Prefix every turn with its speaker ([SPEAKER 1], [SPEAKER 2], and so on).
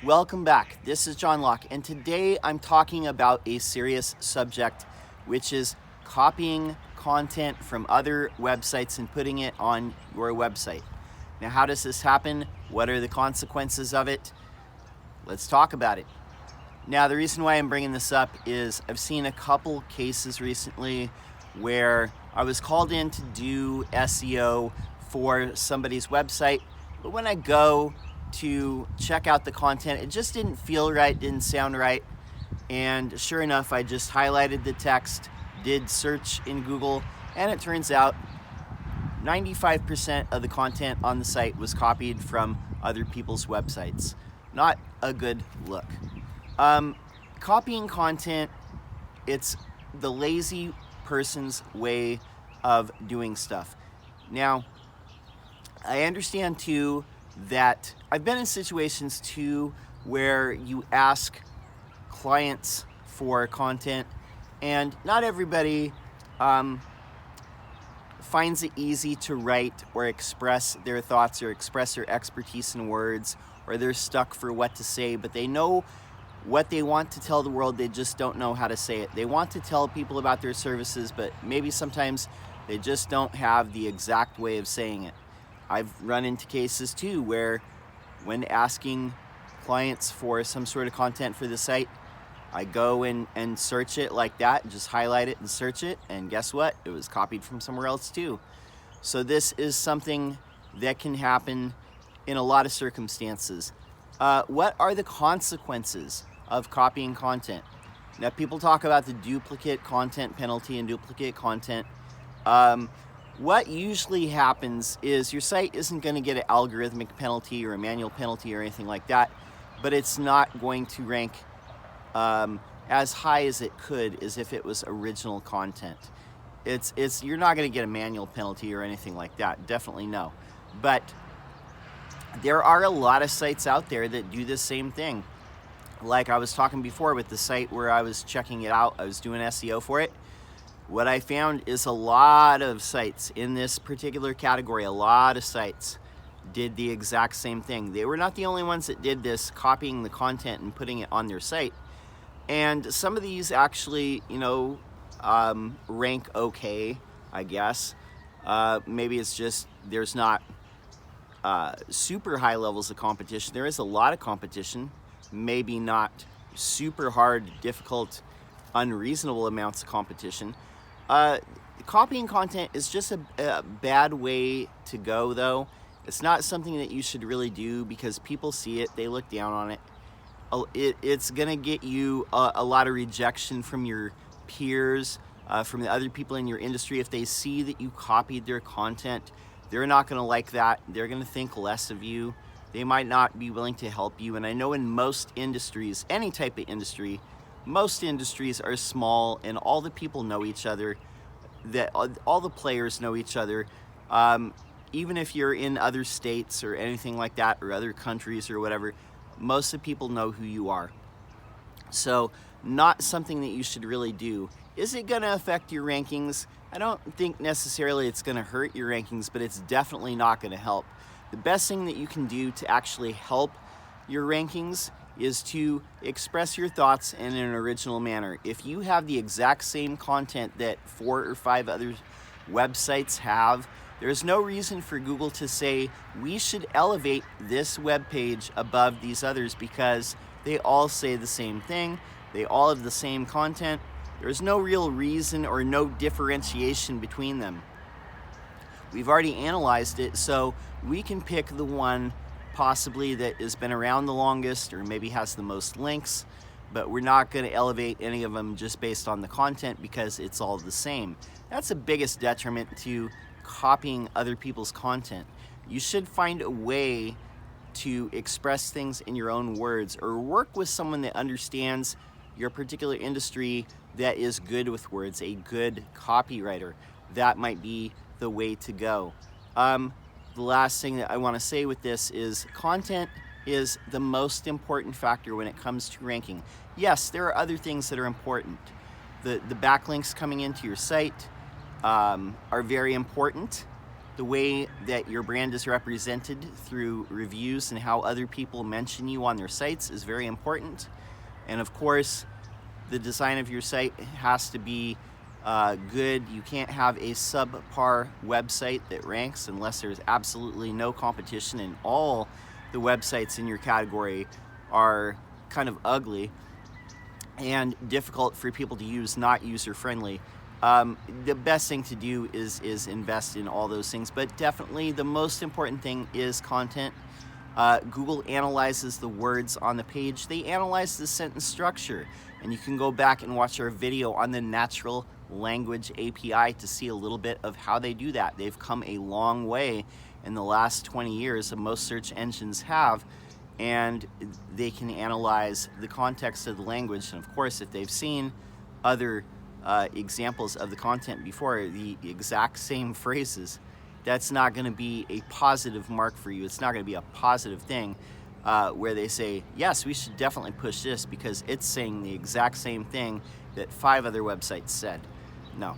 [SPEAKER 1] Welcome back. This is John Locke, and today I'm talking about a serious subject, which is copying content from other websites and putting it on your website. Now, how does this happen? What are the consequences of it? Let's talk about it. Now, the reason why I'm bringing this up is I've seen a couple cases recently where I was called in to do SEO for somebody's website, but when I go to check out the content, it just didn't feel right, didn't sound right. And sure enough, I just highlighted the text, did search in Google, and it turns out 95% of the content on the site was copied from other people's websites. Not a good look. Copying content, it's the lazy person's way of doing stuff. Now, I understand too that I've been in situations too where you ask clients for content and not everybody finds it easy to write or express their thoughts or express their expertise in words, or they're stuck for what to say, but they know what they want to tell the world, they just don't know how to say it. They want to tell people about their services, but maybe sometimes they just don't have the exact way of saying it. I've run into cases too where when asking clients for some sort of content for the site, I go and search it like that, just highlight it and search it, and guess what? It was copied from somewhere else too. So this is something that can happen in a lot of circumstances. What are the consequences of copying content? Now, people talk about the duplicate content penalty and duplicate content. What usually happens is your site isn't going to get an algorithmic penalty or a manual penalty or anything like that, but it's not going to rank as high as it could as if it was original content. You're not going to get a manual penalty or anything like that. Definitely no. But there are a lot of sites out there that do the same thing. Like I was talking before with the site where I was checking it out, I was doing SEO for it. What I found is a lot of sites in this particular category, a lot of sites did the exact same thing. They were not the only ones that did this, copying the content and putting it on their site. And some of these actually, rank okay, I guess. Maybe it's just there's not super high levels of competition. There is a lot of competition, maybe not super hard, difficult, unreasonable amounts of competition. Copying content is just a bad way to go, though. It's not something that you should really do because people see it, they look down on it. It's gonna get you a lot of rejection from your peers, from the other people in your industry. If they see that you copied their content, they're not gonna like that. They're gonna think less of you. They might not be willing to help you. And I know in most industries, any type of industry, most industries are small and all the people know each other, that all the players know each other. Even if you're in other states or anything like that, or other countries or whatever, most of the people know who you are. So not something that you should really do. Is it going to affect your rankings? I don't think necessarily it's going to hurt your rankings, but it's definitely not going to help. The best thing that you can do to actually help your rankings is to express your thoughts in an original manner. If you have the exact same content that 4 or 5 other websites have, there's no reason for Google to say we should elevate this web page above these others because they all say the same thing, they all have the same content. There's no real reason or no differentiation between them. We've already analyzed it, so we can pick the one possibly that has been around the longest or maybe has the most links, but we're not going to elevate any of them just based on the content because it's all the same. That's the biggest detriment to copying other people's content. You should find a way to express things in your own words, or work with someone that understands your particular industry that is good with words, a good copywriter. That might be the way to go. The last thing that I want to say with this is content is the most important factor when it comes to ranking. Yes, there are other things that are important. The backlinks coming into your site are very important. The way that your brand is represented through reviews and how other people mention you on their sites is very important. And of course, the design of your site has to be good. You can't have a subpar website that ranks unless there's absolutely no competition and all the websites in your category are kind of ugly and difficult for people to use, not user-friendly. The best thing to do is invest in all those things, but definitely the most important thing is content. Google analyzes the words on the page. They analyze the sentence structure, and you can go back and watch our video on the natural language API to see a little bit of how they do that. They've come a long way in the last 20 years, and most search engines have, and they can analyze the context of the language. And of course, if they've seen other examples of the content before, the exact same phrases, that's not going to be a positive mark for you. It's not going to be a positive thing where they say, yes, we should definitely push this because it's saying the exact same thing that 5 other websites said. No.